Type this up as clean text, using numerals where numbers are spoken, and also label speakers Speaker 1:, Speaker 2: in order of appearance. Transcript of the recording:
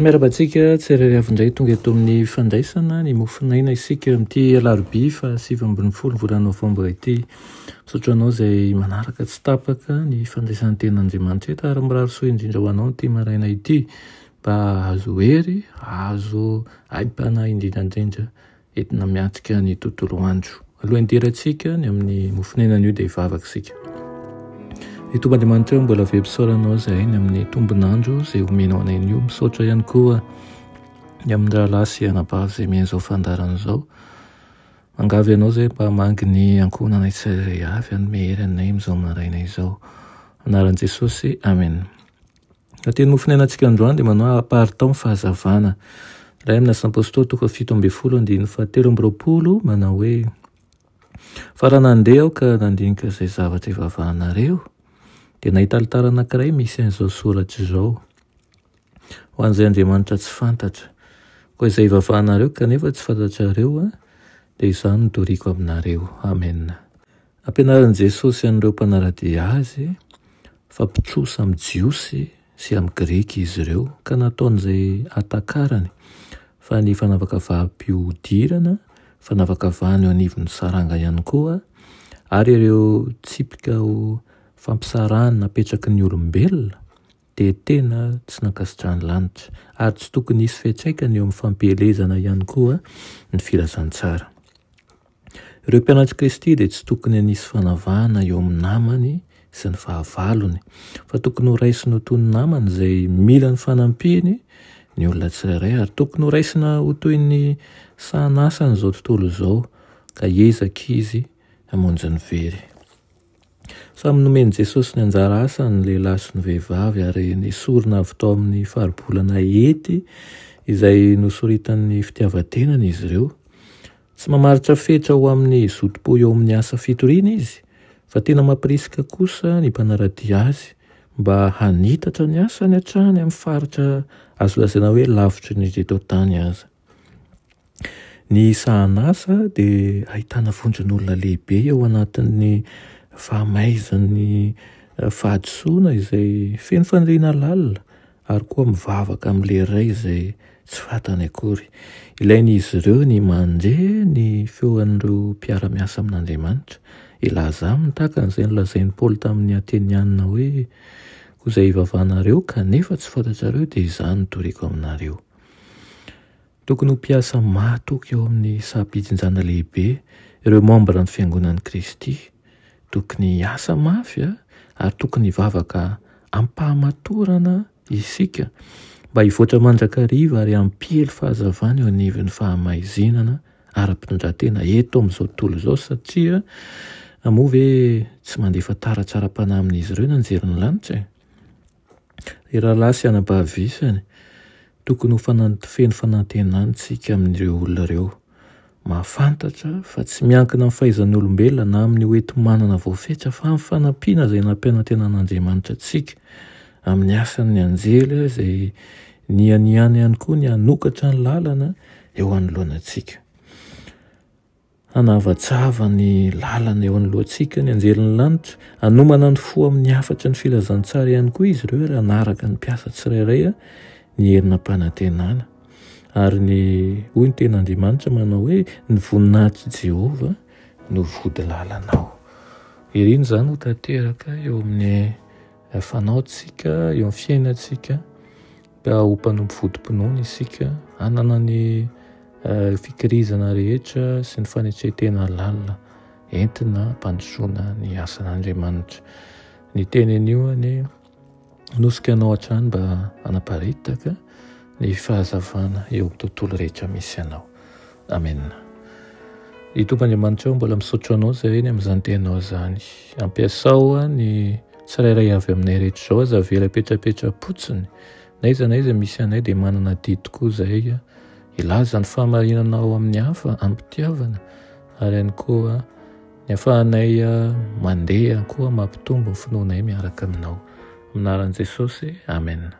Speaker 1: Miarabantsika tsy irery avy-indray tonga eto amin'ny fandraisana ny mofinaina isika amin'ity alarobia fa 7 volana novambra ity. Misaotra anao izay manaraka tsy tapaka ny fandraisan'ny ten'Andriamanitra eto ary mirary soa indrindra ho anao ity maraina ity mba azo hery, azo aim-pana indrindrandrindra entina miatrika ny tontolo andro. Alohan'ny hidirantsika ny amin'ny mofinaina io dia hivavaka isika. Ny Tomban'Andriamanitra mbola vempisaoranao izahay ny amin'ny tombonandro izay omenao anay io. Misaotra ihany koa ny amin'ny rahalahy sy anabavy izay mihaino fandarana izao. Mangavy ianao izay mba hamangy ny ankohonanay tsirairay avy hanome hery anay amin'izao maraina izao. Anaran'i Jesosy, amen. Teny mofinainantsika androany dia manao aparitao ny fahazavana. Iray amin'ny Asa Apôstôly 7:7-20 manao hoe: fa raha nandeha aho ka nandinika izay zavatra ivavahanareo dia nahita alitara anankiray misy an'izao soratra izao: ho an'izay Andriamanitra tsy fantatra. Koa izay ivavahanareo kanefa tsy fantatrareo dia izany nodoriko aminareo. Amen. Ampianaran'i Jesosy an'ireo mpanaradia azy fampitrosa amin'ny jiosy sy amin'ny grika izy ireo ka nataon'izay hatakarany fa ny fanavakavaha-mpihodirana, fanavakavahana eo anivon'ny saranga ihany koa, ary ireo tsipika ho fampisarahana napetraky ny olombelona dia tena tsy nankasitrahany lanitra ary tsy tokony hisy fiantraikany eo amin'ny fampielezana ihany koa ny firazantsara. Ireo mpianatry Kristy dia tsy tokony hanisy fanavahana eo amin'ny namany sy ny fahavalony fa tokony ho raisina ho toy ny namany izay mila ny fanampiny ny olona tsirairay ary tokony ho raisina ho toy ny sahan'asa n'izao tontolo izao ka hiezaka izy hamonjy ny very. Samy nomeny Jesosy ny anjara asa ny lehilahy sy ny vehivavy ary nesorina avy tao amin'ny faribolana hety izay nosoritany fitiavan-tenany izy ireo. Tsy mamaritra fetra ho amin'ny zotom-po eo amin'ny asa fitoriana izy fa tena mampirisika kosa ny mpanaradia azy mba hanitatra ny asany hatrany amin'ny faritra azo lazaina hoe lavitry ny eto tany aza. Ny sahan'asa dia ahitana vondron'olona lehibe ao anatin'ny fahamaizan'ny fahadisoana izay feno faniriana lalina ary koa mivavaka amin'ilay iray izay tsy fantany akory. Ilain'izy ireo ny mandre ny feon'ireo mpiara-miasa amin'Andriamanitra. Ilaza aminy tahaka an'izay nolazain'i Paoly tamin'ny Ateniana hoe: koa izay ivavahanareo kanefa tsy fantatrareo dia izany nodoriko aminareo. Tokony ho mpiasa mahatoky eo amin'ny sahampitsinjana lehibe ireo membra ny Fiangonan'i Kristy. Tokony hiasa mafy ary tokony hivavaka ampahamatorana isika mba hivoatra mandrakariva ary hampihely fahazavana eo anivon'ny fahamaizinana ara-pitondran-tena eto amin'izao tontolo izao satria moa ve tsy mandefa taratsara-panahy amin'izy ireo nanjerin'ny lanitra. Rahalahy sy anabavy isany tokony ho feno fanantenantsika amin'ireo olona ireo, mahafantatra fa tsy miankina amin'ny fahaizan'ny olombelona na amin'ny hoeti manana voafetra fa amin'ny fanampiana izay nampianantenan'Andriamanitra antsika amin'ny asan'ny anjely izay nianiana ihany koa ny hanokatra ny lalana eo anoloanantsika. Hanavatsava ny lalana eo anoloantsika ny anjelin'ny lanitra, hanomana ny fo amin'ny hafatra ny filazantsara ihany koa izy ireo ary hanaraka ny mpiasa tsirairay ny herinam-panantenana. Ary ny hoy ny ten'Andriamanitra manao hoe: ny voninahitry Jehova no vody lalanao. Ireny izany ho tanteraka eo amin'ny fanaontsika, eo amin'ny fiainantsika mba ho mpanompo vodim-pinoana isika, hanana ny fikirizana rehetra sy ny fanetretena lalina entina mpandrosoana ny asan'Andriamanitra. Ny tenen'io ny nosika anao hatrany mba hanaparitaka ny fahazavana eo amin'ny tontolo rehetra misy anao. Amen. Ny Tomban'Andriamanitra mbola misaotra anao izay ny amin'izany tenao izany. Ampiasao ny tsirairay avy aminay rehetra izao aza avela petrapetra-potsiny. Naiza misy anay dia manana didy tokoa izay ilaza ny fahamarinanao amin'ny hafa, ampitiavana ary ihany koa ny ahafahanay mandeha koa mampitombo ny finoanay miaraka aminao. Anaran'i Jesosy, amen.